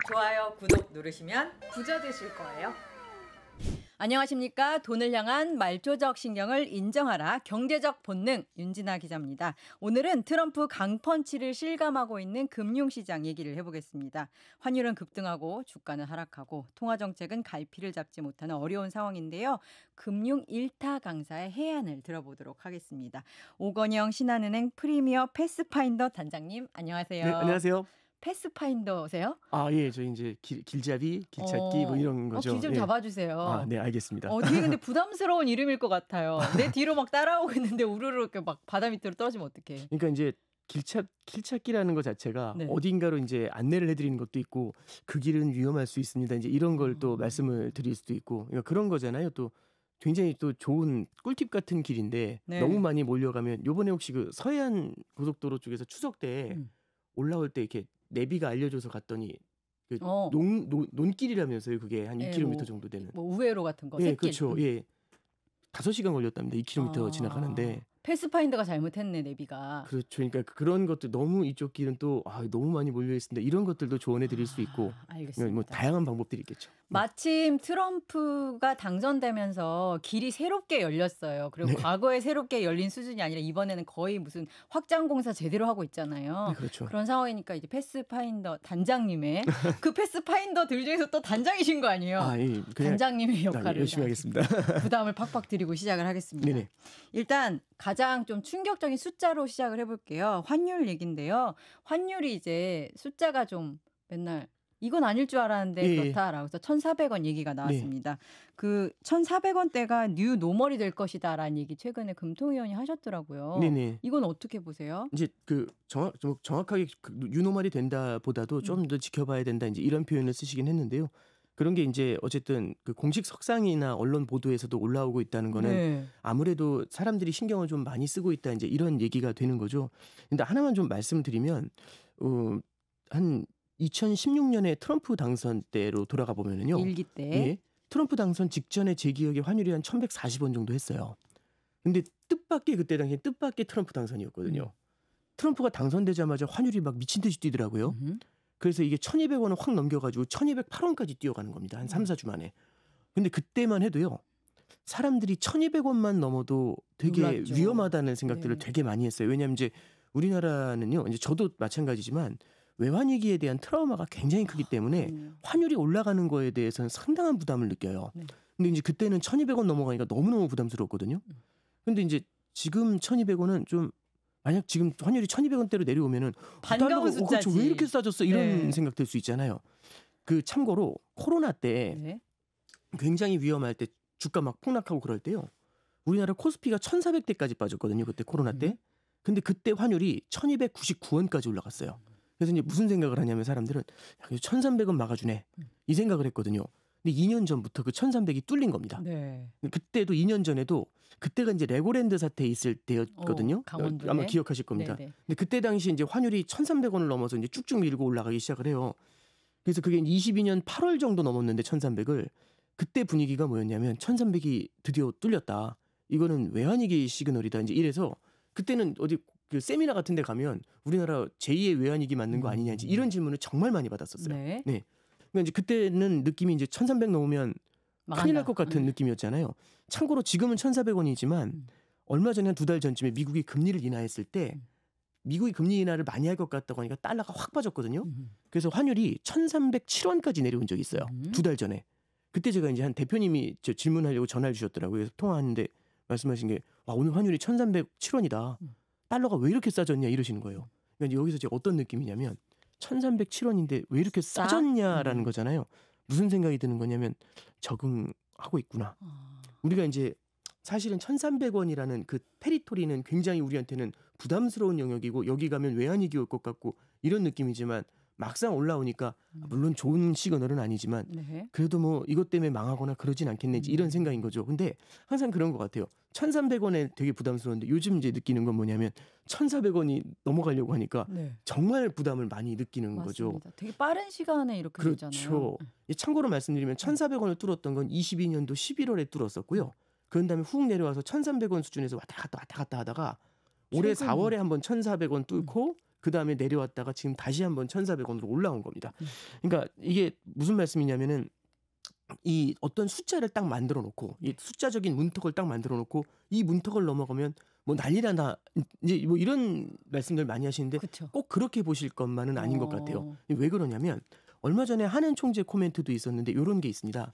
좋아요, 구독 누르시면 부자 되실 거예요. 안녕하십니까. 돈을 향한 말조적 신경을 인정하라. 경제적 본능 윤진아 기자입니다. 오늘은 트럼프 강펀치를 실감하고 있는 금융시장 얘기를 해보겠습니다. 환율은 급등하고 주가는 하락하고 통화정책은 갈피를 잡지 못하는 어려운 상황인데요. 금융 1타 강사의 해안을 들어보도록 하겠습니다. 오건영 신한은행 프리미어 패스파인더 단장님 안녕하세요. 네, 안녕하세요. 패스파인더세요? 아, 예, 저 이제 길잡이, 길찾기 뭐 이런 거죠. 길 좀 예. 잡아주세요. 아, 네, 알겠습니다. 되게 근데 부담스러운 이름일 것 같아요. 내 뒤로 막 따라오고 있는데 우르르 이렇게 막 바다 밑으로 떨어지면 어떡해. 그러니까 이제 길찾기라는 것 자체가 네. 어딘가로 이제 안내를 해드리는 것도 있고 그 길은 위험할 수 있습니다. 이제 이런 걸 또 말씀을 드릴 수도 있고 그러니까 그런 거잖아요. 또 굉장히 또 좋은 꿀팁 같은 길인데 네. 너무 많이 몰려가면 요번에 혹시 그 서해안 고속도로 쪽에서 추석 때 올라올 때 이렇게 내비가 알려줘서 갔더니 그 논길이라면서요. 그게 한 2km 정도 되는. 뭐 우회로 같은 거. 예, 샛길. 그렇죠. 예. 5시간 걸렸답니다. 2km 지나가는데. 패스파인더가 잘못했네, 내비가. 그렇죠. 그러니까 그런 것들 너무 이쪽 길은 또 너무 많이 몰려 있습니다. 이런 것들도 조언해 드릴 수 있고. 알겠습니다. 뭐 다양한 방법들이 있겠죠. 마침 트럼프가 당선되면서 길이 새롭게 열렸어요. 그리고 네. 과거에 새롭게 열린 수준이 아니라 이번에는 거의 무슨 확장 공사 제대로 하고 있잖아요. 네, 그렇죠. 그런 상황이니까 이제 패스파인더 단장님의 그 패스파인더들 중에서 또 단장이신 거 아니에요? 예. 단장님의 역할을 열심히 하겠습니다. 부담을 팍팍 드리고 시작을 하겠습니다. 네네. 일단 가장 좀 충격적인 숫자로 시작을 해볼게요. 환율 얘기인데요. 환율이 이제 숫자가 좀 맨날 이건 아닐 줄 알았는데 예. 그렇다라고 해서 1,400원 얘기가 나왔습니다. 그 1,400원대가 뉴 노멀이 될 것이다라는 얘기 최근에 금통위원이 하셨더라고요. 네네. 이건 어떻게 보세요? 이제 그 정확하게 유노말이 된다보다도 좀 더 지켜봐야 된다. 이제 이런 표현을 쓰시긴 했는데요. 그런 게 이제 어쨌든 그 공식 석상이나 언론 보도에서도 올라오고 있다는 거는 네. 아무래도 사람들이 신경을 좀 많이 쓰고 있다. 이제 이런 얘기가 되는 거죠. 근데 하나만 좀 말씀드리면 한 2016년에 트럼프 당선 때로 돌아가 보면은요. 일기 때. 예, 트럼프 당선 직전에 제 기억에 환율이 한 1,140원 정도 했어요. 근데 뜻밖의 그때 당시에 뜻밖의 트럼프 당선이었거든요. 트럼프가 당선되자마자 환율이 막 미친 듯이 뛰더라고요. 그래서 이게 1,200원을 확 넘겨가지고 1,208원까지 뛰어가는 겁니다. 한 3, 4주 만에. 근데 그때만 해도요. 사람들이 1,200원만 넘어도 되게 놀랐죠. 위험하다는 생각들을 네. 되게 많이 했어요. 왜냐하면 이제 우리나라는요. 이제 저도 마찬가지지만 외환위기에 대한 트라우마가 굉장히 크기 때문에 환율이 올라가는 거에 대해서는 상당한 부담을 느껴요. 네. 근데 이제 그때는 1,200원 넘어가니까 너무너무 부담스러웠거든요. 근데 이제 지금 1,200원은 좀 만약 지금 환율이 1,200원대로 내려오면은 반가운 숫자지. 그렇죠. 왜 이렇게 싸졌어? 이런 네. 생각 들 수 있잖아요. 그 참고로 코로나 때 네. 굉장히 위험할 때 주가 막 폭락하고 그럴 때요. 우리나라 코스피가 1,400대까지 빠졌거든요. 그때 코로나 때. 근데 그때 환율이 1,299원까지 올라갔어요. 그래서 이제 무슨 생각을 하냐면 사람들은 1,300원 막아주네. 이 생각을 했거든요. 근데 2년 전부터 그 1,300이 뚫린 겁니다. 네. 그때도 2년 전에도 그때가 이제 레고랜드 사태 있을 때였거든요. 강원도에. 아마 기억하실 겁니다. 네네. 근데 그때 당시 이제 환율이 1,300원을 넘어서 이제 쭉쭉 밀고 올라가기 시작을 해요. 그래서 그게 22년 8월 정도 넘었는데 1,300을 그때 분위기가 뭐였냐면 1,300이 드디어 뚫렸다. 이거는 외환위기 시그널이다. 이제 이래서 그때는 어디 그 세미나 같은 데 가면 우리나라 제2의 외환위기 맞는 거 아니냐 이런 질문을 정말 많이 받았었어요. 네. 네. 그러니까 이제 그때는 느낌이 이제 1,300 넘으면 큰일 날 것 같은 느낌이었잖아요. 참고로 지금은 1,400원이지만 얼마 전에 한 2달 전쯤에 미국이 금리를 인하했을 때 미국이 금리 인하를 많이 할 것 같다고 하니까 달러가 확 빠졌거든요. 그래서 환율이 1,307원까지 내려온 적이 있어요. 2달 전에. 그때 제가 이제 한 대표님이 저 질문하려고 전화를 주셨더라고요. 그래서 통화하는데 말씀하신 게 와, 오늘 환율이 1,307원이다. 달러가 왜 이렇게 싸졌냐 이러시는 거예요. 그러니까 여기서 제가 어떤 느낌이냐면 1,307원인데 왜 이렇게 싸졌냐라는 거잖아요. 무슨 생각이 드는 거냐면 적응하고 있구나. 우리가 이제 사실은 1,300원이라는 그 테리토리는 굉장히 우리한테는 부담스러운 영역이고 여기 가면 외환위기 올 것 같고 이런 느낌이지만 막상 올라오니까 물론 좋은 시그널은 아니지만 네. 그래도 뭐 이것 때문에 망하거나 그러진 않겠는지 이런 생각인 거죠. 근데 항상 그런 것 같아요. 1,300원에 되게 부담스러운데 요즘 이제 느끼는 건 뭐냐면 1,400원이 넘어가려고 하니까 네. 정말 부담을 많이 느끼는 거죠. 맞습니다. 되게 빠른 시간에 이렇게 되잖아요. 그렇죠. 참고로 말씀드리면 1,400원을 뚫었던 건 22년도 11월에 뚫었었고요. 그런 다음에 훅 내려와서 1,300원 수준에서 왔다 갔다 하다가 올해 최근. 4월에 한번 1,400원 뚫고 그다음에 내려왔다가 지금 다시 한번 1,400원으로 올라온 겁니다. 그러니까 이게 무슨 말씀이냐면은 이 어떤 숫자를 딱 만들어 놓고 이 숫자적인 문턱을 딱 만들어 놓고 이 문턱을 넘어가면 뭐 난리나다 이제 뭐 이런 말씀들 많이 하시는데 그쵸. 꼭 그렇게 보실 것만은 아닌 것 같아요. 왜 그러냐면 얼마 전에 한은 총재 코멘트도 있었는데 이런 게 있습니다.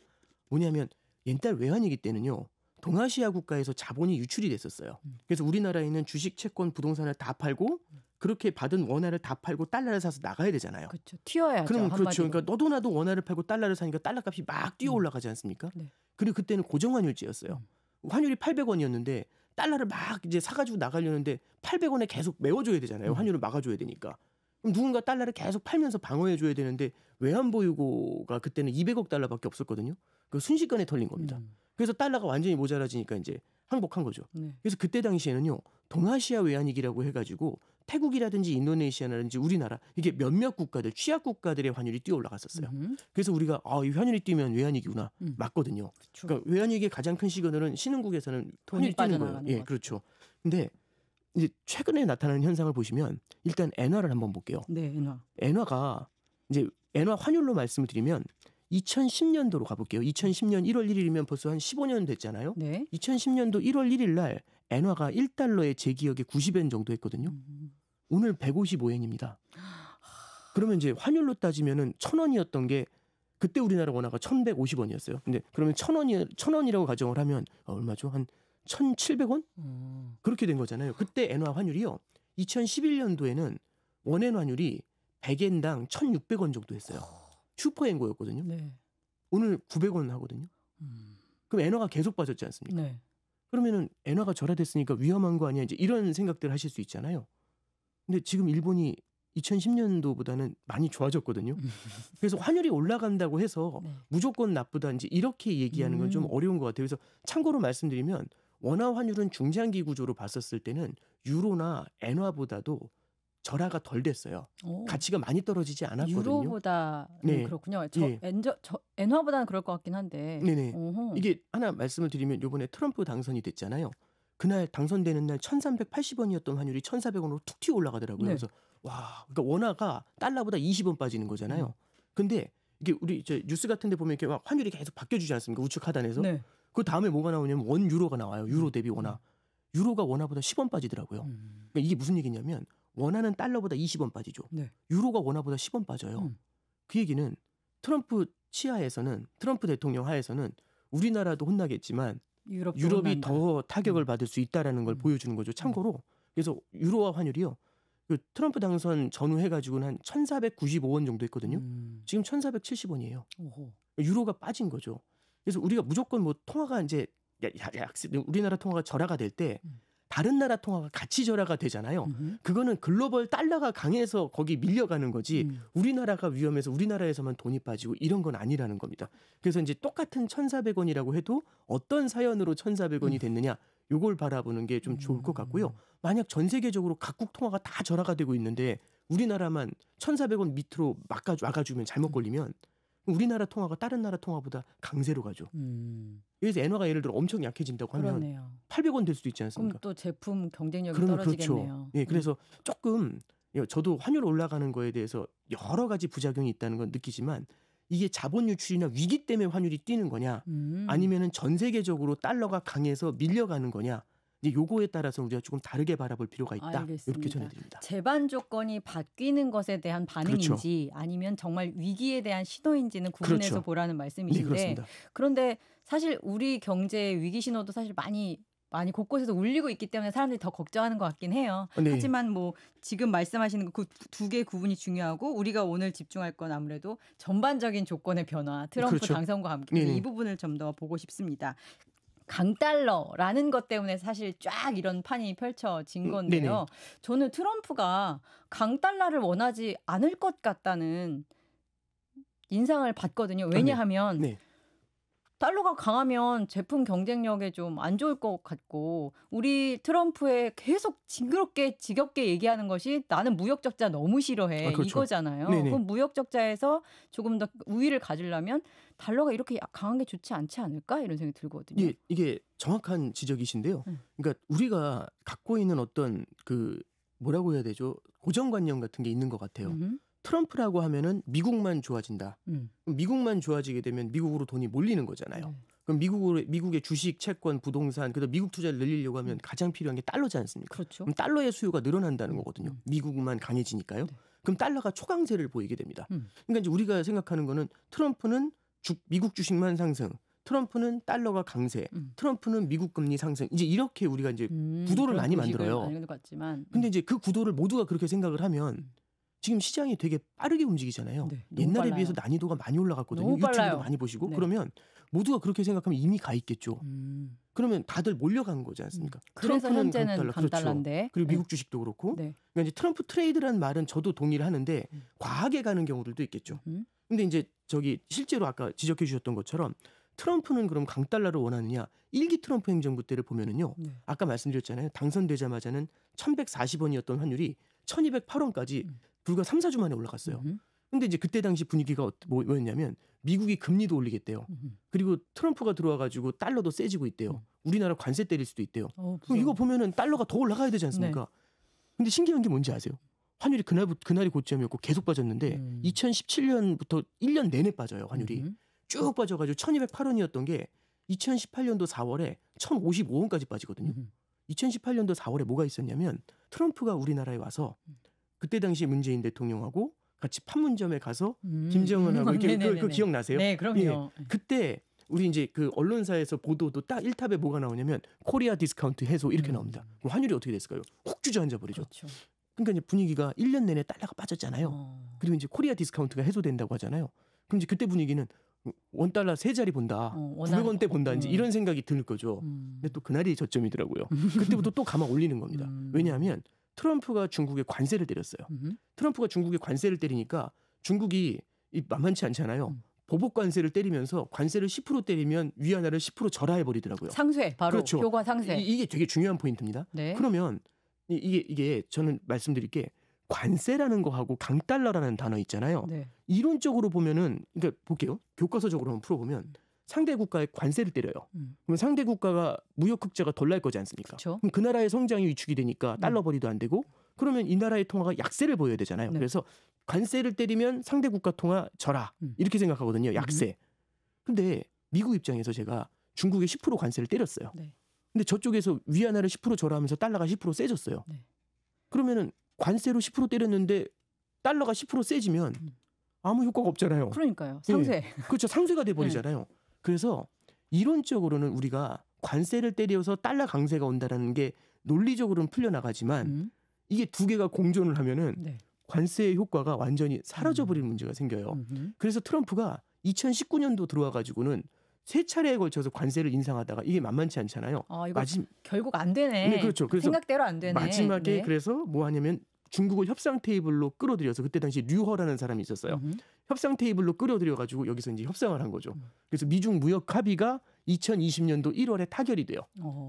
뭐냐면 옛날 외환위기 때는요. 동아시아 국가에서 자본이 유출이 됐었어요. 그래서 우리나라에 있는 주식, 채권, 부동산을 다 팔고 그렇게 받은 원화를 다 팔고 달러를 사서 나가야 되잖아요. 그렇죠. 튀어야죠. 그럼 그렇죠. 한마디로. 그러니까 너도 나도 원화를 팔고 달러를 사니까 달러 값이 막 뛰어 올라가지 않습니까? 네. 그리고 그때는 고정환율제였어요. 환율이 800원이었는데 달러를 막 이제 사가지고 나가려는데 800원에 계속 메워줘야 되잖아요. 환율을 막아줘야 되니까. 그럼 누군가 달러를 계속 팔면서 방어해줘야 되는데 외환보유고가 그때는 200억 달러밖에 없었거든요. 그 순식간에 털린 겁니다. 그래서 달러가 완전히 모자라지니까 이제 항복한 거죠. 네. 그래서 그때 당시에는요. 동아시아 외환위기라고 해가지고 태국이라든지 인도네시아라든지 우리나라 이게 몇몇 국가들 취약 국가들의 환율이 뛰어 올라갔었어요. 그래서 우리가 이 환율이 뛰면 외환위기구나 맞거든요. 그렇죠. 그러니까 외환위기의 가장 큰 시그널은 신흥국에서는 돈이 환율이 뛰는 거예요. 빠져나가는 예, 거죠. 그렇죠. 근데 이제 최근에 나타나는 현상을 보시면 일단 엔화를 한번 볼게요. 네, 엔화. 엔화가 이제 엔화 환율로 말씀을 드리면 2010년도로 가볼게요. 2010년 1월 1일이면 벌써 한 15년 됐잖아요. 네. 2010년도 1월 1일 날 엔화가 1달러에 제 기억에 90엔 정도 했거든요. 오늘 155엔입니다. 그러면 이제 환율로 따지면은 1,000원이었던 게 그때 우리나라 원화가 1,150원이었어요. 근데 그러면 1,000원이라고 가정을 하면 얼마죠? 한 1,700원? 그렇게 된 거잖아요. 그때 엔화 환율이요. 2011년도에는 원엔 환율이 100엔당 1,600원 정도 했어요. 슈퍼엔고였거든요. 네. 오늘 900원 하거든요. 그럼 엔화가 계속 빠졌지 않습니까? 네. 그러면은 엔화가 절하됐으니까 위험한 거 아니야? 이제 이런 생각들 하실 수 있잖아요. 근데 지금 일본이 2010년도보다는 많이 좋아졌거든요. 그래서 환율이 올라간다고 해서 네. 무조건 나쁘다 이제 이렇게 얘기하는 건 좀 어려운 것 같아요. 그래서 참고로 말씀드리면 원화 환율은 중장기 구조로 봤었을 때는 유로나 엔화보다도 절하가 덜 됐어요. 오. 가치가 많이 떨어지지 않았거든요. 유로보다 네. 그렇군요. 예. 엔화보다는 그럴 것 같긴 한데. 네네. 어허. 이게 하나 말씀을 드리면 이번에 트럼프 당선이 됐잖아요. 그날 당선되는 날 1,380원이었던 환율이 1,400원으로 툭 튀어 올라가더라고요. 네. 그래서 와, 그러니까 원화가 달러보다 20원 빠지는 거잖아요. 근데 이게 우리 이제 뉴스 같은 데 보면 이렇게 막 환율이 계속 바뀌어주지 않습니까? 우측 하단에서. 네. 그 다음에 뭐가 나오냐면 원 유로가 나와요. 유로 대비 원화. 유로가 원화보다 10원 빠지더라고요. 그러니까 이게 무슨 얘기냐면 원화는 달러보다 20원 빠지죠. 네. 유로가 원화보다 10원 빠져요. 그 얘기는 트럼프 치하에서는 트럼프 대통령 하에서는 우리나라도 혼나겠지만 유럽이 혼난다. 더 타격을 받을 수 있다라는 걸 보여주는 거죠. 참고로 그래서 유로화 환율이요. 그 트럼프 당선 전후 해가지고는 한 1,495원 정도 했거든요. 지금 1,470원이에요. 오호. 유로가 빠진 거죠. 그래서 우리가 무조건 뭐 통화가 이제 우리나라 통화가 절하가 될 때 다른 나라 통화가 같이 절하가 되잖아요. 그거는 글로벌 달러가 강해서 거기 밀려가는 거지 우리나라가 위험해서 우리나라에서만 돈이 빠지고 이런 건 아니라는 겁니다. 그래서 이제 똑같은 1,400원이라고 해도 어떤 사연으로 1,400원이 됐느냐 요걸 바라보는 게 좀 좋을 것 같고요. 만약 전 세계적으로 각국 통화가 다 절하가 되고 있는데 우리나라만 1,400원 밑으로 막아주면 잘못 걸리면 우리나라 통화가 다른 나라 통화보다 강세로 가죠. 여기서 엔화가 예를 들어 엄청 약해진다고 하면 그러네요. 800원 될 수도 있지 그럼 않습니까? 또 제품 경쟁력이 그러면 떨어지겠네요. 그렇죠. 예, 그래서 조금 저도 환율 올라가는 거에 대해서 여러 가지 부작용이 있다는 건 느끼지만 이게 자본 유출이나 위기 때문에 환율이 뛰는 거냐 아니면은 전 세계적으로 달러가 강해서 밀려가는 거냐 이제 요거에 따라서 우리가 조금 다르게 바라볼 필요가 있다. 알겠습니다. 이렇게 전해드립니다. 제반 조건이 바뀌는 것에 대한 반응인지 아니면 정말 위기에 대한 신호인지는 구분해서 그렇죠. 보라는 네, 말씀이신데 그렇습니다. 그런데 사실 우리 경제의 위기 신호도 사실 많이 곳곳에서 울리고 있기 때문에 사람들이 더 걱정하는 것 같긴 해요. 네. 하지만 뭐 지금 말씀하시는 그 두 개의 구분이 중요하고 우리가 오늘 집중할 건 아무래도 전반적인 조건의 변화, 트럼프 그렇죠. 당선과 함께 네네. 이 부분을 좀 더 보고 싶습니다. 강달러라는 것 때문에 사실 쫙 이런 판이 펼쳐진 건데요. 네네. 저는 트럼프가 강달러를 원하지 않을 것 같다는 인상을 받거든요. 왜냐하면 네. 달러가 강하면 제품 경쟁력에 좀 안 좋을 것 같고 우리 트럼프에 계속 징그럽게 지겹게 얘기하는 것이 나는 무역 적자 너무 싫어해 그렇죠. 이거잖아요. 네네. 그럼 무역 적자에서 조금 더 우위를 가지려면 달러가 이렇게 강한 게 좋지 않지 않을까 이런 생각이 들거든요. 이게 정확한 지적이신데요. 그러니까 우리가 갖고 있는 어떤 그 뭐라고 해야 되죠? 고정관념 같은 게 있는 것 같아요. 트럼프라고 하면은 미국만 좋아진다. 미국만 좋아지게 되면 미국으로 돈이 몰리는 거잖아요. 그럼 미국의 주식, 채권, 부동산, 그래서 미국 투자를 늘리려고 하면 가장 필요한 게 달러지 않습니까? 그렇죠. 그럼 달러의 수요가 늘어난다는 거거든요. 미국만 강해지니까요. 그럼 달러가 초강세를 보이게 됩니다. 그러니까 이제 우리가 생각하는 거는 트럼프는 미국 주식만 상승, 트럼프는 달러가 강세, 트럼프는 미국 금리 상승. 이제 이렇게 우리가 이제 구도를 많이 만들어요. 근데 이제 그 구도를 모두가 그렇게 생각을 하면 지금 시장이 되게 빠르게 움직이잖아요. 네, 옛날에 빨라요. 비해서 난이도가 많이 올라갔거든요. 너무 유튜브도 빨라요. 많이 보시고 네. 그러면 모두가 그렇게 생각하면 이미 가 있겠죠. 그러면 다들 몰려가는 거지 않습니까? 그래서 현재는 강달러, 강달러인데. 그렇죠. 그리고 미국 주식도 그렇고. 네. 그러니까 이제 트럼프 트레이드라는 말은 저도 동의를 하는데 과하게 가는 경우들도 있겠죠. 근데 이제 저기 실제로 아까 지적해 주셨던 것처럼 트럼프는 그럼 강달러를 원하느냐? 1기 트럼프 행정부 때를 보면은요. 네. 아까 말씀드렸잖아요. 당선되자마자는 1,140원이었던 환율이 1,208원까지 불과 3, 4주 만에 올라갔어요. 근데 이제 그때 당시 분위기가 뭐였냐면 미국이 금리도 올리겠대요. 그리고 트럼프가 들어와가지고 달러도 세지고 있대요. 우리나라 관세 때릴 수도 있대요. 그럼 이거 보면은 달러가 더 올라가야 되지 않습니까? 근데 신기한 게 뭔지 아세요? 환율이 그날이 고점이었고 계속 빠졌는데 2017년부터 1년 내내 빠져요. 환율이. 쭉 빠져가지고 1,208원이었던 게 2018년도 4월에 1,055원까지 빠지거든요. 2018년도 4월에 뭐가 있었냐면 트럼프가 우리나라에 와서 그때 당시 문재인 대통령하고 같이 판문점에 가서 김정은하고 그 기억나세요? 네, 그럼요. 예. 그때 우리 이제 그 언론사에서 보도도 딱 1탑에 뭐가 나오냐면 코리아 디스카운트 해소 이렇게 나옵니다. 그럼 환율이 어떻게 됐을까요? 훅 주저앉아 버리죠. 그렇죠. 그러니까 이제 분위기가 1년 내내 달러가 빠졌잖아요. 그리고 이제 코리아 디스카운트가 해소된다고 하잖아요. 그럼 이제 그때 분위기는 원달러 세 자리 본다. 900원대 본다. 이제 이런 생각이 들 거죠. 근데 또 그날이 저점이더라고요. 그때부터 또 감아 올리는 겁니다. 왜냐하면 트럼프가 중국에 관세를 때렸어요. 트럼프가 중국에 관세를 때리니까 중국이 만만치 않잖아요. 보복 관세를 때리면서 관세를 10% 때리면 위안화를 10% 절하해 버리더라고요. 상쇄 바로 그렇죠. 효과 상쇄. 이게 되게 중요한 포인트입니다. 네. 그러면 이게 저는 말씀드릴 게 관세라는 거하고 강달러라는 단어 있잖아요. 네. 이론적으로 보면은 그러니까 볼게요. 교과서적으로 한번 풀어보면 상대 국가에 관세를 때려요. 그러면 상대 국가가 무역 흑자가 덜 날 거지 않습니까? 그렇죠. 그럼 그 나라의 성장이 위축이 되니까 달러 벌이도 안 되고 그러면 이 나라의 통화가 약세를 보여야 되잖아요. 네. 그래서 관세를 때리면 상대 국가 통화 절하 이렇게 생각하거든요. 약세. 근데 미국 입장에서 제가 중국에 10% 관세를 때렸어요. 네. 근데 저쪽에서 위안화를 10% 절하하면서 달러가 10% 세졌어요. 네. 그러면은 관세로 10% 때렸는데 달러가 10% 세지면 아무 효과가 없잖아요. 그러니까요. 상쇄. 예. 그렇죠. 상쇄가 돼 버리잖아요. 그래서 이론적으로는 우리가 관세를 때려서 달러 강세가 온다라는 게 논리적으로는 풀려나가지만 이게 두 개가 공존을 하면은 네. 관세의 효과가 완전히 사라져버리는 문제가 생겨요. 그래서 트럼프가 2019년도 들어와 가지고는 세 차례에 걸쳐서 관세를 인상하다가 이게 만만치 않잖아요. 이거 결국 안 되네. 네, 그렇죠. 그래서 생각대로 안 되네. 마지막에 네. 그래서 뭐 하냐면 중국을 협상 테이블로 끌어들여서 그때 당시 류허라는 사람이 있었어요. 협상 테이블로 끌어들여 가지고 여기서 이제 협상을 한 거죠. 그래서 미중 무역 합의가 2020년도 1월에 타결이 돼요.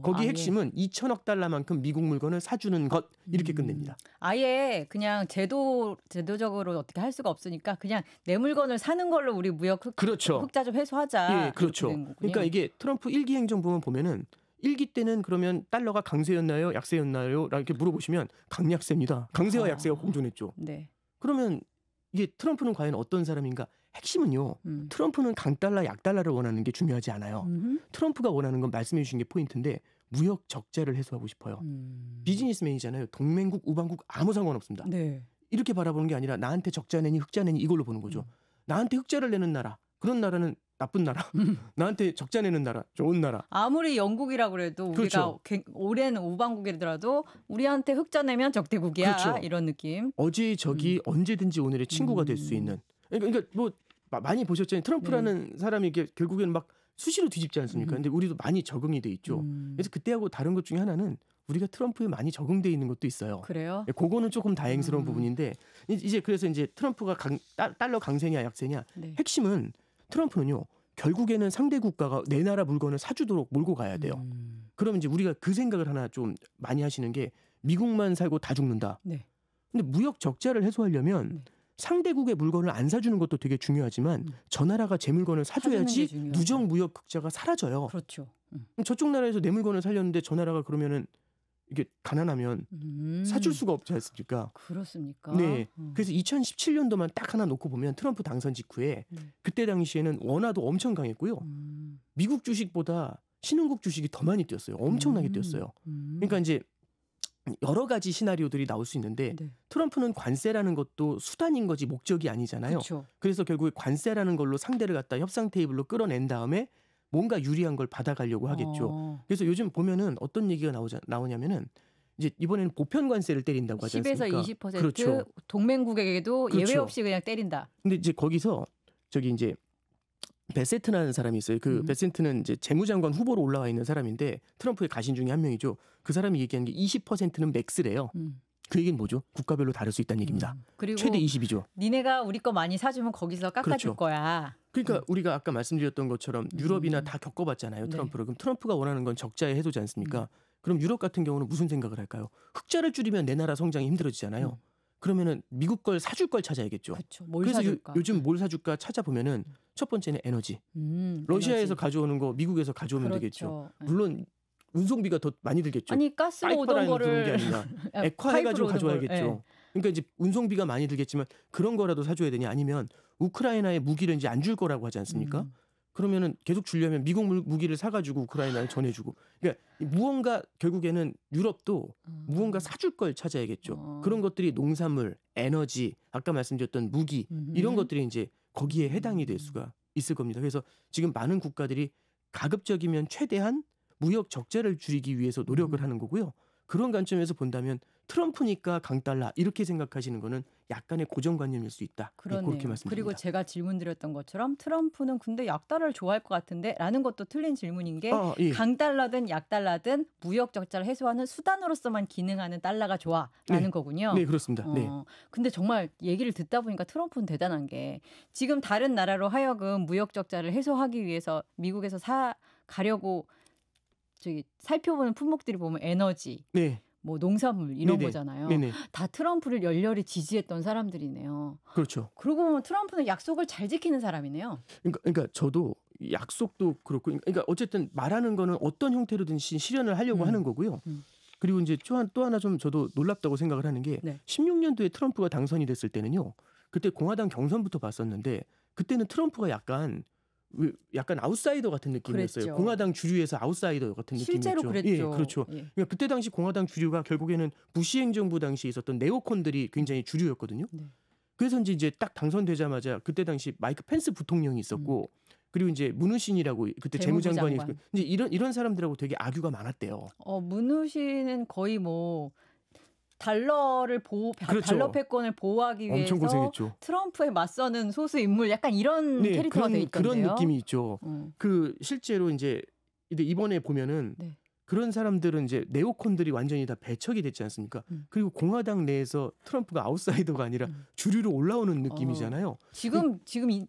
거기 핵심은 2천억 달러만큼 미국 물건을 사주는 것 이렇게 끝냅니다. 아예 그냥 제도적으로 어떻게 할 수가 없으니까 그냥 내 물건을 사는 걸로 우리 무역 그렇죠. 흑자 좀 해소하자. 예, 그렇죠. 그러니까 이게 트럼프 1기 행정부만 보면은 1기 때는 그러면 달러가 강세였나요? 약세였나요? 이렇게 물어보시면 강약세입니다. 강세와 약세가 공존했죠. 네. 그러면 이게 트럼프는 과연 어떤 사람인가? 핵심은요. 트럼프는 강달러, 약달러를 원하는 게 중요하지 않아요. 트럼프가 원하는 건 말씀해 주신 게 포인트인데 무역 적자를 해소하고 싶어요. 비즈니스맨이잖아요. 동맹국, 우방국 아무 상관없습니다. 네. 이렇게 바라보는 게 아니라 나한테 적자 내니 흑자 내니 이걸로 보는 거죠. 나한테 흑자를 내는 나라. 그런 나라는 나쁜 나라. 나한테 적자 내는 나라. 좋은 나라. 아무리 영국이라고 그래도 그렇죠. 우리가 오랜 우방국이더라도 우리한테 흑자 내면 적대국이야. 그렇죠. 이런 느낌. 어제 저기 언제든지 오늘의 친구가 될 수 있는. 그러니까 뭐 많이 보셨잖아요. 트럼프라는 사람이 이게 결국에는 막 수시로 뒤집지 않습니까? 근데 우리도 많이 적응이 돼 있죠. 그래서 그때하고 다른 것 중에 하나는 우리가 트럼프에 많이 적응돼 있는 것도 있어요. 그래요? 그거는 조금 다행스러운 부분인데 이제 그래서 이제 트럼프가 달러 강세냐 약세냐 네. 핵심은 트럼프는요. 결국에는 상대 국가가 내 나라 물건을 사주도록 몰고 가야 돼요. 그러면 이제 우리가 그 생각을 하나 좀 많이 하시는 게 미국만 살고 다 죽는다. 네. 근데 무역 적자를 해소하려면 상대국의 물건을 안 사주는 것도 되게 중요하지만 저 나라가 제 물건을 사줘야지 누적 무역 흑자가 사라져요. 그렇죠. 저쪽 나라에서 내 물건을 살렸는데 저 나라가 그러면은 이게 가난하면 사줄 수가 없지 않습니까? 그렇습니까? 네. 그래서 2017년도만 딱 하나 놓고 보면 트럼프 당선 직후에 그때 당시에는 원화도 엄청 강했고요. 미국 주식보다 신흥국 주식이 더 많이 뛰었어요. 엄청나게 뛰었어요. 그러니까 이제 여러 가지 시나리오들이 나올 수 있는데 네. 트럼프는 관세라는 것도 수단인 거지 목적이 아니잖아요. 그쵸. 그래서 결국에 관세라는 걸로 상대를 갖다 협상 테이블로 끌어낸 다음에 뭔가 유리한 걸 받아가려고 하겠죠. 그래서 요즘 보면은 어떤 얘기가 나오냐면은 이제 이번에는 보편 관세를 때린다고 하지 않습니까? 10에서 20% 그렇죠. 동맹국에게도 그렇죠. 예외 없이 그냥 때린다. 근데 이제 거기서 저기 이제 베세트라는 사람이 있어요. 그 베세트는 이제 재무장관 후보로 올라와 있는 사람인데 트럼프의 가신 중에 한 명이죠. 그 사람이 얘기한 게 20%는 맥스래요. 그 얘기는 뭐죠? 국가별로 다를 수 있다는 얘기입니다. 그리고 최대 20이죠. 니네가 우리 거 많이 사주면 거기서 깎아줄 그렇죠. 거야. 그러니까 우리가 아까 말씀드렸던 것처럼 유럽이나 다 겪어봤잖아요. 트럼프를. 그럼 트럼프가 원하는 건 적자의 해소지 않습니까? 그럼 유럽 같은 경우는 무슨 생각을 할까요? 흑자를 줄이면 내 나라 성장이 힘들어지잖아요. 그러면은 미국 걸 사줄 걸 찾아야겠죠. 그쵸. 뭘 그래서 사줄까? 요즘 뭘 사줄까 찾아보면은 첫 번째는 에너지. 러시아에서 에너지. 가져오는 거 미국에서 가져오면 그렇죠. 되겠죠. 네. 물론 운송비가 더 많이 들겠죠. 아니 가스로 오던 파이프라인으로 들어온 게 거를 아니라 액화해가지고 가져와야겠죠. 네. 그러니까 이제 운송비가 많이 들겠지만 그런 거라도 사줘야 되냐 아니면 우크라이나에 무기를 이제 안 줄 거라고 하지 않습니까? 그러면은 계속 주려면 미국 무기를 사가지고 우크라이나에 전해주고. 그러니까 무언가 결국에는 유럽도 무언가 사줄 걸 찾아야겠죠. 그런 것들이 농산물, 에너지, 아까 말씀드렸던 무기 이런 것들이 이제 거기에 해당이 될 수가 있을 겁니다. 그래서 지금 많은 국가들이 가급적이면 최대한 무역 적자를 줄이기 위해서 노력을 하는 거고요. 그런 관점에서 본다면 트럼프니까 강달러 이렇게 생각하시는 거는 약간의 고정관념일 수 있다. 그렇네요. 그렇게 말씀드립니다. 그리고 제가 질문드렸던 것처럼 트럼프는 근데 약달러를 좋아할 것 같은데 라는 것도 틀린 질문인 게 예. 강달러든 약달러든 무역 적자를 해소하는 수단으로서만 기능하는 달러가 좋아라는 거군요. 네, 그렇습니다. 네. 근데 정말 얘기를 듣다 보니까 트럼프는 대단한 게 지금 다른 나라로 하여금 무역 적자를 해소하기 위해서 미국에서 가려고 저기 살펴보는 품목들이 보면 에너지, 네. 뭐 농산물 이런 네네. 거잖아요. 네네. 다 트럼프를 열렬히 지지했던 사람들이네요. 그렇죠. 그러고 보면 트럼프는 약속을 잘 지키는 사람이네요. 그러니까 저도 약속도 그렇고, 그러니까 어쨌든 말하는 거는 어떤 형태로든 실현을 하려고 하는 거고요. 그리고 이제 또 하나 좀 저도 놀랍다고 생각을 하는 게 네. 16년도에 트럼프가 당선이 됐을 때는요. 그때 공화당 경선부터 봤었는데 그때는 트럼프가 약간 아웃사이더 같은 느낌이었어요. 그랬죠. 공화당 주류에서 아웃사이더 같은 느낌이었죠. 실제로 그랬죠. 예, 그렇죠. 예. 그러니까 그때 당시 공화당 주류가 결국에는 부시 행정부 당시에 있었던 네오콘들이 굉장히 주류였거든요. 네. 그래서 이제 딱 당선되자마자 그때 당시 마이크 펜스 부통령이 있었고 그리고 이제 문우신이라고 그때 재무장관이 있고 이제 이런 사람들하고 되게 악유가 많았대요. 문우신은 거의 뭐 달러를 그렇죠. 달러 패권을 보호하기 위해서 엄청 고생했죠. 트럼프에 맞서는 소수 인물 약간 이런 캐릭터가 돼 있던데요. 그런 느낌이 있죠. 그 실제로 이제 이번에 보면은 네. 그런 사람들은 이제 네오콘들이 완전히 다 배척이 됐지 않습니까? 그리고 공화당 내에서 트럼프가 아웃사이더가 아니라 주류로 올라오는 느낌이잖아요. 지금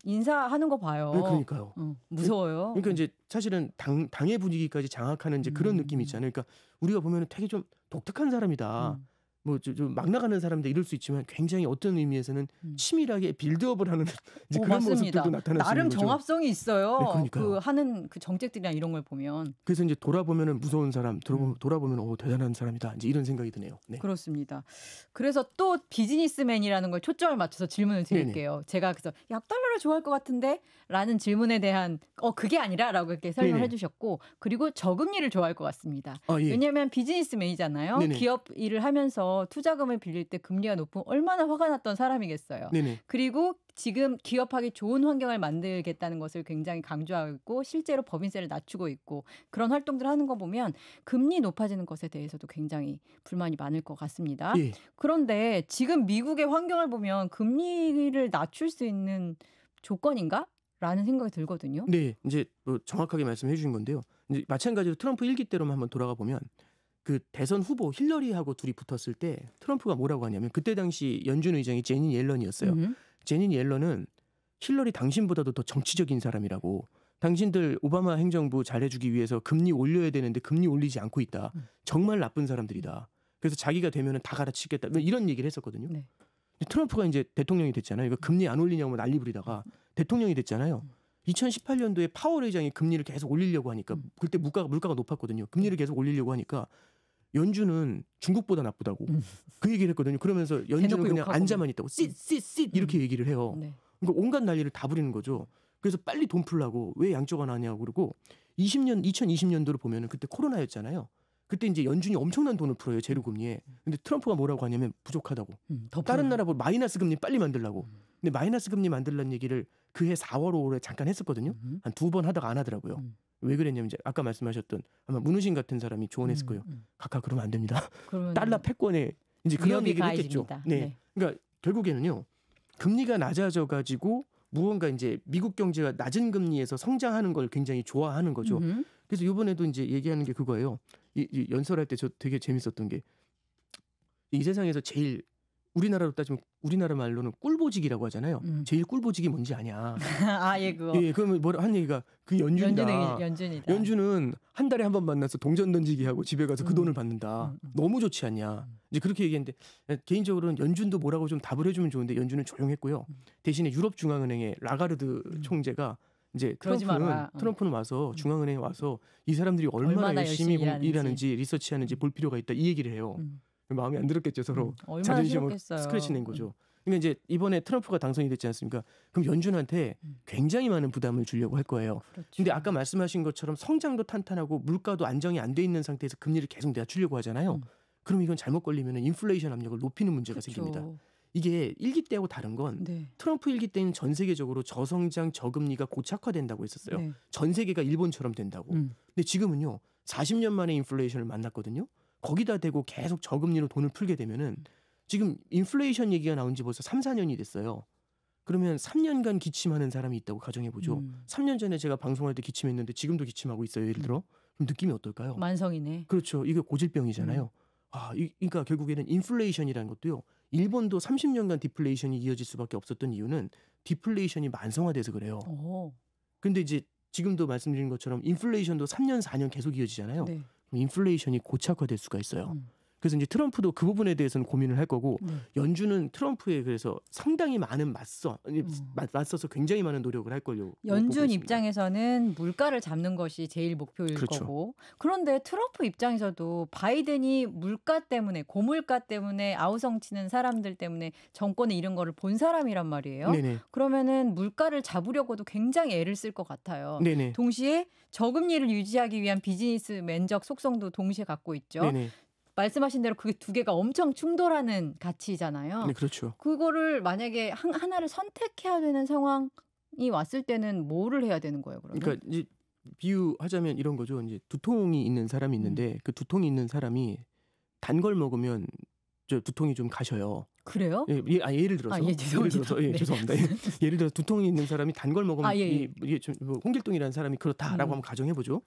인사하는 거 봐요. 네, 그러니까요. 무서워요. 그러니까 이제 사실은 당의 분위기까지 장악하는 이제 그런 느낌이 있잖아요. 그러니까 우리가 보면은 되게 좀 독특한 사람이다. 뭐 좀 막 나가는 사람들 이럴 수 있지만 굉장히 어떤 의미에서는 치밀하게 빌드업을 하는 이제 그런 맞습니다. 모습들도 나타날 수 있는 나름 거죠. 정합성이 있어요. 네, 그러니까요. 그 하는 그 정책들이나 이런 걸 보면. 그래서 이제 돌아보면은 무서운 사람, 돌아보면 대단한 사람이다. 이제 이런 생각이 드네요. 네. 그렇습니다. 그래서 또 비즈니스맨이라는 걸 초점을 맞춰서 질문을 드릴게요. 네네. 제가 그래서 약달러를 좋아할 것 같은데 라는 질문에 대한 그게 아니라라고 이렇게 설명을 해주셨고 그리고 저금리를 좋아할 것 같습니다. 예. 왜냐하면 비즈니스맨이잖아요. 네네. 기업 일을 하면서 투자금을 빌릴 때 금리가 높으면 얼마나 화가 났던 사람이겠어요. 네네. 그리고 지금 기업하기 좋은 환경을 만들겠다는 것을 굉장히 강조하고 있고 실제로 법인세를 낮추고 있고 그런 활동들을 하는 거 보면 금리 높아지는 것에 대해서도 굉장히 불만이 많을 것 같습니다. 예. 그런데 지금 미국의 환경을 보면 금리를 낮출 수 있는 조건인가? 라는 생각이 들거든요. 네, 이제 뭐 정확하게 말씀해 주신 건데요. 이제 마찬가지로 트럼프 1기 때로만 한번 돌아가 보면 그 대선 후보 힐러리하고 둘이 붙었을 때 트럼프가 뭐라고 하냐면 그때 당시 연준 의장이 제니 옐런이었어요. 제니 옐런은 힐러리 당신보다도 더 정치적인 사람이라고 당신들 오바마 행정부 잘해주기 위해서 금리 올려야 되는데 금리 올리지 않고 있다. 정말 나쁜 사람들이다. 그래서 자기가 되면은 다 갈아치겠다. 이런 얘기를 했었거든요. 네. 트럼프가 이제 대통령이 됐잖아요. 이거 금리 안 올리냐고 난리 부리다가 대통령이 됐잖아요. 2018년도에 파월 의장이 금리를 계속 올리려고 하니까 그때 물가가 높았거든요. 금리를 계속 올리려고 하니까 연준은 중국보다 나쁘다고 그 얘기를 했거든요. 그러면서 연준은 그냥 욕하고. 앉아만 있다고 쌔 이렇게 얘기를 해요. 네. 그러니까 온갖 난리를 다 부리는 거죠. 그래서 빨리 돈 풀라고 왜 양적 완화하냐고 그러고 2020년도를 보면은 그때 코로나였잖아요. 그때 이제 연준이 엄청난 돈을 풀어요 제로 금리에. 근데 트럼프가 뭐라고 하냐면 부족하다고. 다른 나라 보고 마이너스 금리 빨리 만들라고. 근데 마이너스 금리 만들라는 얘기를 그해 4월 5월에 잠깐 했었거든요. 한 2번 하다가 안 하더라고요. 왜 그랬냐면 이제 아까 말씀하셨던 아마 문우신 같은 사람이 조언했을 거예요. 각하 그러면 안 됩니다. 달러 패권에 이제 그런 얘기를 했겠죠. 네. 그러니까 결국에는요. 금리가 낮아져 가지고 무언가 이제 미국 경제가 낮은 금리에서 성장하는 걸 굉장히 좋아하는 거죠. 그래서 이번에도 이제 얘기하는 게 그거예요. 이 연설할 때 저 되게 재밌었던 게 이 세상에서 제일 우리나라로 따지면 우리나라 말로는 꿀보직이라고 하잖아요. 제일 꿀보직이 뭔지 아냐? 예, 그거. 예, 그러면 뭐라 한 얘기가 그 연준이다. 연준이다. 연준은 한 달에 한 번 만나서 동전 던지기 하고 집에 가서 그 돈을 받는다. 너무 좋지 않냐? 이제 그렇게 얘기했는데 개인적으로는 연준도 뭐라고 좀 답을 해주면 좋은데 연준은 조용했고요. 대신에 유럽 중앙은행의 라가르드 총재가 이제 트럼프는 와서 중앙은행에 와서 이 사람들이 얼마나 열심히 일하는지 리서치하는지 볼 필요가 있다 이 얘기를 해요. 마음에 안 들었겠죠 서로. 자존심을 스크래치 낸 거죠. 그러니까 이제 이번에 트럼프가 당선이 됐지 않습니까? 그럼 연준한테 굉장히 많은 부담을 주려고 할 거예요. 근데 아까 말씀하신 것처럼 성장도 탄탄하고 물가도 안정이 안 돼 있는 상태에서 금리를 계속 낮추려고 하잖아요. 그럼 이건 잘못 걸리면 인플레이션 압력을 높이는 문제가 생깁니다. 이게 1기 때하고 다른 건 트럼프 1기 때는 전 세계적으로 저성장 저금리가 고착화된다고 했었어요. 전 세계가 일본처럼 된다고. 근데 지금은요. 40년 만에 인플레이션을 만났거든요. 거기다 대고 계속 저금리로 돈을 풀게 되면은 지금 인플레이션 얘기가 나온 지 벌써 3, 4년이 됐어요. 그러면 3년간 기침하는 사람이 있다고 가정해 보죠. 3년 전에 제가 방송할 때 기침했는데 지금도 기침하고 있어요. 예를 들어. 그럼 느낌이 어떨까요? 만성이네. 그렇죠. 이게 고질병이잖아요. 그러니까 결국에는 인플레이션이라는 것도요. 일본도 30년간 디플레이션이 이어질 수밖에 없었던 이유는 디플레이션이 만성화돼서 그래요. 근데 이제 지금도 말씀드린 것처럼 인플레이션도 3년, 4년 계속 이어지잖아요. 그럼 인플레이션이 고착화될 수가 있어요. 그래서 이제 트럼프도 그 부분에 대해서는 고민을 할 거고 연준은 트럼프에 그래서 상당히 많은 맞서서 굉장히 많은 노력을 할 걸요. 연준 입장에서는 물가를 잡는 것이 제일 목표일 거고 그런데 트럼프 입장에서도 바이든이 물가 때문에 고물가 때문에 아우성치는 사람들 때문에 정권에 이런 거를 본 사람이란 말이에요. 그러면은 물가를 잡으려고도 굉장히 애를 쓸 것 같아요. 동시에 저금리를 유지하기 위한 비즈니스 면적 속성도 동시에 갖고 있죠. 말씀하신 대로 그게 두 개가 엄청 충돌하는 가치잖아요. 네, 그렇죠. 그거를 만약에 하나를 선택해야 되는 상황이 왔을 때는 뭐를 해야 되는 거예요, 그러면? 그러니까 이제 비유하자면 이런 거죠. 이제 두통이 있는 사람이 있는데 그 두통이 있는 사람이 단 걸 먹으면 저 두통이 좀 가셔요. 그래요? 예를 들어서. 죄송합니다. 예를 들어 두통이 있는 사람이 단 걸 먹으면 이게 좀 홍길동이라는 사람이 그렇다라고 한번 가정해 보죠.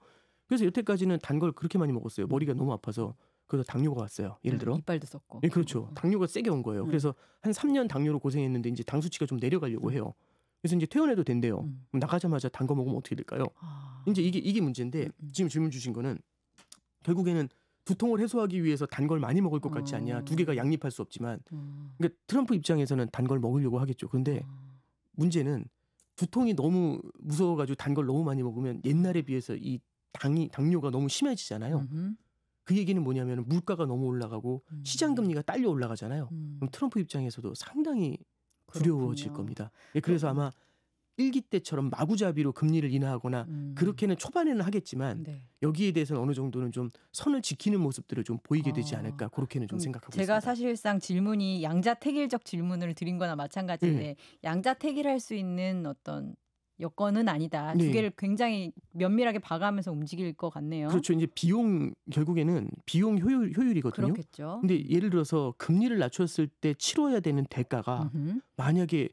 그래서 여태까지는 단 걸 그렇게 많이 먹었어요. 머리가 너무 아파서. 그래서 당뇨가 왔어요. 예를 들어. 이빨도 썩고. 네, 그렇죠. 당뇨가 세게 온 거예요. 그래서 한 3년 당뇨로 고생했는데 이제 당 수치가 좀 내려가려고 해요. 그래서 이제 퇴원해도 된대요. 그럼 나가자마자 단 거 먹으면 어떻게 될까요? 이제 이게 문제인데 지금 질문 주신 거는 결국에는 두통을 해소하기 위해서 단 걸 많이 먹을 것 같지 않냐. 두 개가 양립할 수 없지만. 그러니까 트럼프 입장에서는 단 걸 먹으려고 하겠죠. 그런데 문제는 두통이 너무 무서워가지고 단 걸 너무 많이 먹으면 옛날에 비해서 이 당뇨가 너무 심해지잖아요. 그 얘기는 뭐냐면 물가가 너무 올라가고 시장 금리가 딸려 올라가잖아요. 그럼 트럼프 입장에서도 상당히 두려워질 겁니다. 그래서 아마 1기 때처럼 마구잡이로 금리를 인하하거나 그렇게는 초반에는 하겠지만 여기에 대해서는 어느 정도는 좀 선을 지키는 모습들을 좀 보이게 되지 않을까 그렇게는 좀 생각하고 있습니다. 제가 사실상 질문이 양자택일적 질문을 드린 거나 마찬가지인데 양자택일할 수 있는 어떤 여건은 아니다. 두 개를 굉장히 면밀하게 봐가면서 움직일 것 같네요. 그렇죠. 이제 결국에는 비용 효율이거든요. 그렇겠죠. 근데 예를 들어서 금리를 낮췄을 때 치러야 되는 대가가 만약에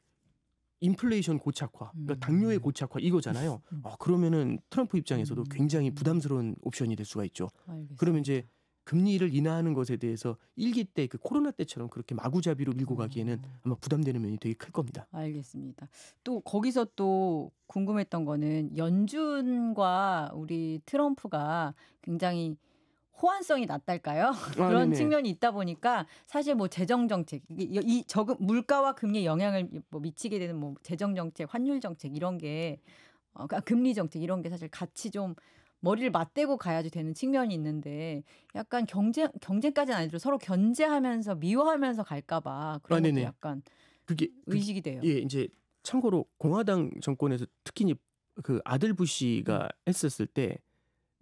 인플레이션 고착화, 그러니까 당뇨의 고착화 이거잖아요. 그러면은 트럼프 입장에서도 굉장히 부담스러운 옵션이 될 수가 있죠. 알겠습니다. 그러면 이제 금리를 인하하는 것에 대해서 1기 때 그 코로나 때처럼 그렇게 마구잡이로 밀고 가기에는 아마 부담되는 면이 되게 클 겁니다. 알겠습니다. 또 거기서 또 궁금했던 거는 연준과 우리 트럼프가 굉장히 호환성이 낮달까요? 그런 측면이 있다 보니까 사실 뭐 재정 정책, 이 물가와 금리에 영향을 뭐 미치게 되는 뭐 재정 정책, 환율 정책 이런 게 금리 정책 이런 게 사실 같이 좀 머리를 맞대고 가야지 되는 측면이 있는데 약간 경쟁까지는 아니더라도 서로 견제하면서 미워하면서 갈까봐 그런 것도 약간 그게 의식이 돼요. 예, 이제 참고로 공화당 정권에서 특히 그 아들 부시가 했었을 때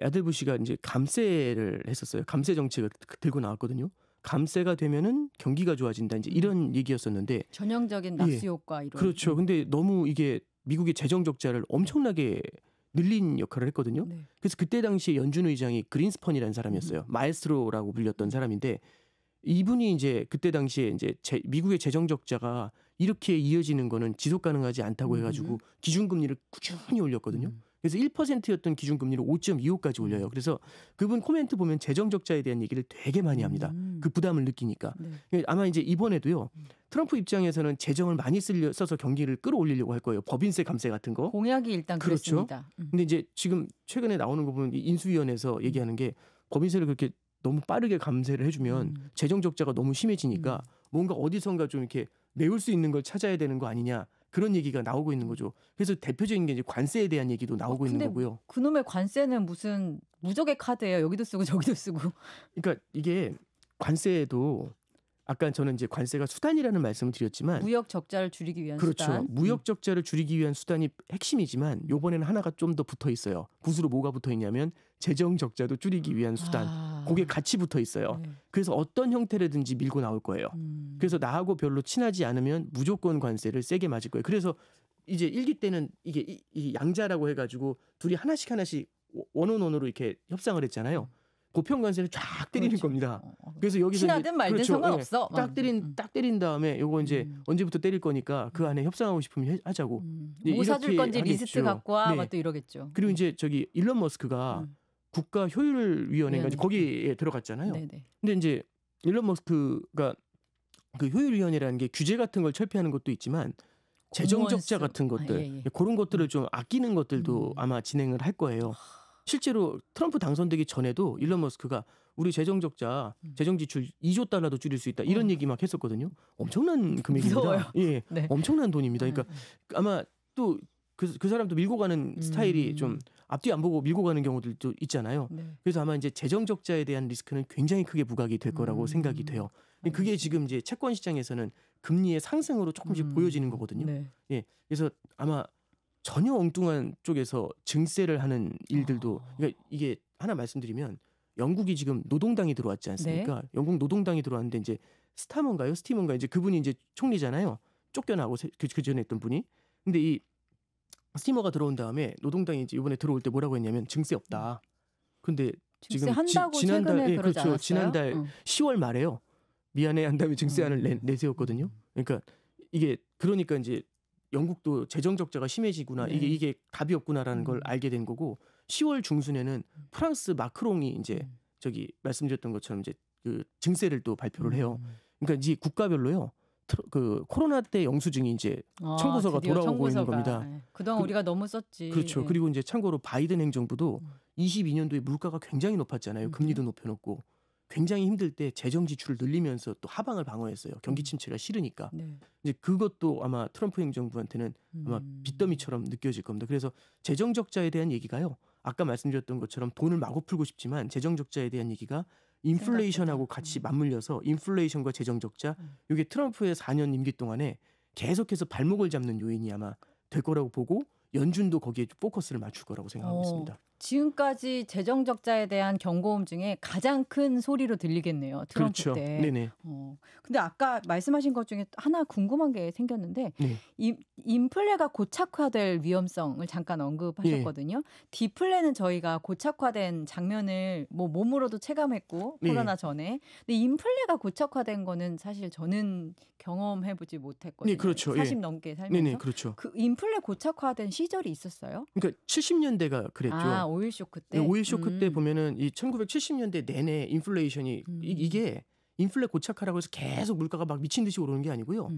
아들 부시가 이제 감세를 했었어요. 감세 정책을 들고 나왔거든요. 감세가 되면은 경기가 좋아진다. 이제 이런 얘기였었는데 전형적인 낙수 효과 이런. 그렇죠. 근데 너무 이게 미국의 재정 적자를 엄청나게 늘린 역할을 했거든요. 네. 그래서 그때 당시에 연준 의장이 그린스펀이라는 사람이었어요. 마에스트로라고 불렸던 사람인데 이분이 이제 그때 당시에 이제 미국의 재정 적자가 이렇게 이어지는 거는 지속 가능하지 않다고 해가지고 기준금리를 꾸준히 올렸거든요. 그래서 1%였던 기준금리를 5.25까지 올려요. 그래서 그분 코멘트 보면 재정 적자에 대한 얘기를 되게 많이 합니다. 그 부담을 느끼니까. 네. 아마 이제 이번에도요. 트럼프 입장에서는 재정을 많이 써서 경기를 끌어올리려고 할 거예요. 법인세 감세 같은 거. 공약이 일단 그렇죠. 그렇습니다. 근데 이제 지금 최근에 나오는 거 보면 인수위원회에서 얘기하는 게 법인세를 그렇게 너무 빠르게 감세를 해주면 재정 적자가 너무 심해지니까 뭔가 어디선가 좀 이렇게 메울 수 있는 걸 찾아야 되는 거 아니냐. 그런 얘기가 나오고 있는 거죠. 그래서 대표적인 게 이제 관세에 대한 얘기도 나오고 있는 거고요. 그놈의 관세는 무슨 무적의 카드예요. 여기도 쓰고 저기도 쓰고. 그러니까 이게 관세에도 아까 저는 이제 관세가 수단이라는 말씀을 드렸지만 무역 적자를 줄이기 위한 그렇죠. 수단. 무역 적자를 줄이기 위한 수단이 핵심이지만 이번에는 하나가 좀 더 붙어 있어요. 굿으로 뭐가 붙어 있냐면 재정 적자도 줄이기 위한 수단. 그게 같이 붙어 있어요. 네. 그래서 어떤 형태라든지 밀고 나올 거예요. 그래서 나하고 별로 친하지 않으면 무조건 관세를 세게 맞을 거예요. 그래서 이제 1기 때는 이게 이 양자라고 해가지고 둘이 하나씩 원원원으로 이렇게 협상을 했잖아요. 보편 관세를 쫙 때리는 겁니다. 그래서 여기서 친하든 말든 그렇죠. 상관없어. 딱 때린 다음에 요거 이제 언제부터 때릴 거니까 그 안에 협상하고 싶으면 하자고. 뭐 사줄 건지 리스트 갖고 와. 또 이러겠죠. 그리고 이제 저기 일론 머스크가 국가 효율위원회가 거기에 들어갔잖아요. 네네. 근데 이제 일론 머스크가 그 효율위원회라는 게 규제 같은 걸 철폐하는 것도 있지만 재정 적자 같은 것들 그런 것들을 좀 아끼는 것들도 아마 진행을 할 거예요. 실제로 트럼프 당선되기 전에도 일론 머스크가 우리 재정 적자, 재정 지출 2조 달러도 줄일 수 있다 이런 얘기 막 했었거든요. 엄청난 금액입니다. 무서워요. 예, 네. 엄청난 돈입니다. 그러니까 아마 또 그 사람도 밀고 가는 스타일이 좀 앞뒤 안 보고 밀고 가는 경우들도 있잖아요. 네. 그래서 아마 이제 재정 적자에 대한 리스크는 굉장히 크게 부각이 될 거라고 생각이 돼요. 그게 지금 이제 채권 시장에서는 금리의 상승으로 조금씩 보여지는 거거든요. 네. 예, 그래서 아마 전혀 엉뚱한 쪽에서 증세를 하는 일들도 그러니까 이게 하나 말씀드리면 영국이 지금 노동당이 들어왔지 않습니까? 네. 영국 노동당이 들어왔는데 이제 스티먼가 이제 그분이 이제 총리잖아요. 쫓겨나고 그 전에 했던 분이. 근데 이 스티머가 들어온 다음에 노동당이 이제 이번에 들어올 때 뭐라고 했냐면 증세 없다. 근데 지금 지난달 그렇죠. 지난달 10월 말에요. 미안해 한 다음에 증세안을 내세웠거든요. 그러니까 이게 그러니까 이제 영국도 재정 적자가 심해지구나. 네. 이게 답이 없구나라는 걸 알게 된 거고 10월 중순에는 프랑스 마크롱이 이제 저기 말씀드렸던 것처럼 이제 그 증세를 또 발표를 해요. 그러니까 이제 국가별로요. 그 코로나 때 영수증이 이제 청구서가 돌아오고 있는 겁니다. 네. 그동안 우리가 너무 썼지. 그렇죠. 네. 그리고 이제 참고로 바이든 행정부도 22년도에 물가가 굉장히 높았잖아요. 금리도 높여놓고 굉장히 힘들 때 재정 지출을 늘리면서 또 하방을 방어했어요. 경기 침체가 싫으니까. 네. 이제 그것도 아마 트럼프 행정부한테는 아마 빚더미처럼 느껴질 겁니다. 그래서 재정 적자에 대한 얘기가요. 아까 말씀드렸던 것처럼 돈을 마구 풀고 싶지만 재정 적자에 대한 얘기가 인플레이션하고 같이 맞물려서 인플레이션과 재정 적자 이게 트럼프의 4년 임기 동안에 계속해서 발목을 잡는 요인이 아마 될 거라고 보고 연준도 거기에 포커스를 맞출 거라고 생각하고 있습니다. 지금까지 재정 적자에 대한 경고음 중에 가장 큰 소리로 들리겠네요. 트럼프 그렇죠. 때. 네네. 근데 아까 말씀하신 것 중에 하나 궁금한 게 생겼는데 인플레가 고착화될 위험성을 잠깐 언급하셨거든요. 디플레는 저희가 고착화된 장면을 뭐 몸으로도 체감했고 코로나 전에. 근데 인플레가 고착화된 거는 사실 저는 경험해보지 못했거든요. 네, 그렇죠. 40 넘게 살면서. 네네, 그렇죠. 그 인플레 고착화된 시절이 있었어요? 그러니까 70년대가 그랬죠. 오일 쇼크 때. 네, 오일 쇼크 때 보면은 이 1970년대 내내 인플레이션이 이게 인플레 고착화라고 해서 계속 물가가 막 미친 듯이 오르는 게 아니고요.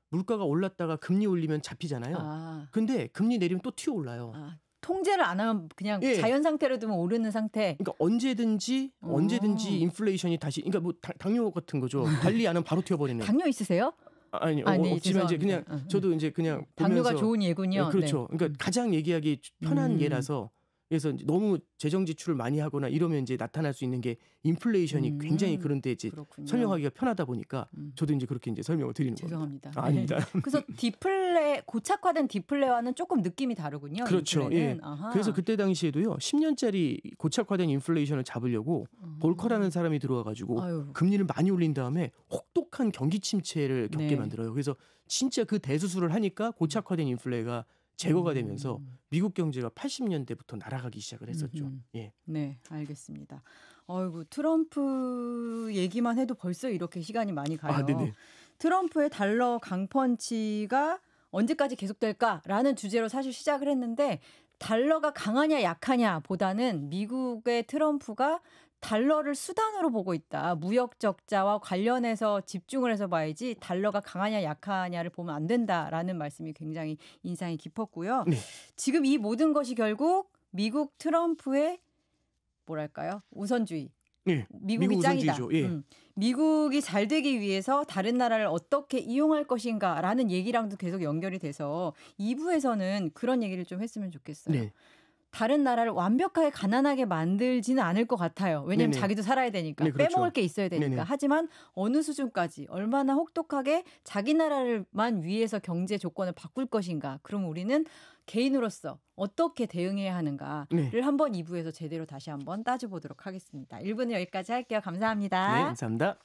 물가가 올랐다가 금리 올리면 잡히잖아요. 근데 금리 내리면 또 튀어 올라요. 통제를 안 하면 그냥 자연 상태로 두면 오르는 상태. 그러니까 언제든지 인플레이션이 다시 그러니까 뭐 당뇨 같은 거죠. 관리 안 하면 바로 튀어버리는. 당뇨 있으세요? 아니 없지만 이제 그냥 저도 이제 그냥 당뇨가 좋은 예군요. 그렇죠. 그러니까 가장 얘기하기 편한 예라서 그래서 이제 너무 재정 지출을 많이 하거나 이러면 이제 나타날 수 있는 게 인플레이션이 굉장히 그런데 이제 그렇군요. 설명하기가 편하다 보니까 저도 이제 그렇게 이제 설명을 드리는 겁니다. 죄송합니다. 아닙니다. 그래서 디플레 고착화된 디플레와는 조금 느낌이 다르군요. 그렇죠. 예. 아하. 그래서 그때 당시에도요. 10년짜리 고착화된 인플레이션을 잡으려고 볼커라는 사람이 들어와가지고 아유. 금리를 많이 올린 다음에 혹독한 경기 침체를 겪게 네. 만들어요. 그래서 진짜 그 대수술을 하니까 고착화된 인플레가 제거가 되면서 미국 경제가 80년대부터 날아가기 시작을 했었죠. 예. 네, 알겠습니다. 아이고 트럼프 얘기만 해도 벌써 이렇게 시간이 많이 가요. 아, 네네. 트럼프의 달러 강펀치가 언제까지 계속될까라는 주제로 사실 시작을 했는데 달러가 강하냐 약하냐 보다는 미국의 트럼프가 달러를 수단으로 보고 있다. 무역 적자와 관련해서 집중을 해서 봐야지 달러가 강하냐 약하냐를 보면 안 된다라는 말씀이 굉장히 인상이 깊었고요. 네. 지금 이 모든 것이 결국 미국 트럼프의 뭐랄까요? 우선주의. 예. 미국이 미국 짱이다. 우선주의죠. 예. 미국이 잘 되기 위해서 다른 나라를 어떻게 이용할 것인가라는 얘기랑도 계속 연결이 돼서 2부에서는 그런 얘기를 좀 했으면 좋겠어요. 네. 다른 나라를 완벽하게 가난하게 만들지는 않을 것 같아요. 왜냐하면 네네. 자기도 살아야 되니까. 네, 그렇죠. 빼먹을 게 있어야 되니까. 네네. 하지만 어느 수준까지 얼마나 혹독하게 자기 나라를만 위해서 경제 조건을 바꿀 것인가. 그럼 우리는 개인으로서 어떻게 대응해야 하는가를 네. 한번 2부에서 제대로 다시 한번 따져보도록 하겠습니다. 1부는 여기까지 할게요. 감사합니다. 네, 감사합니다.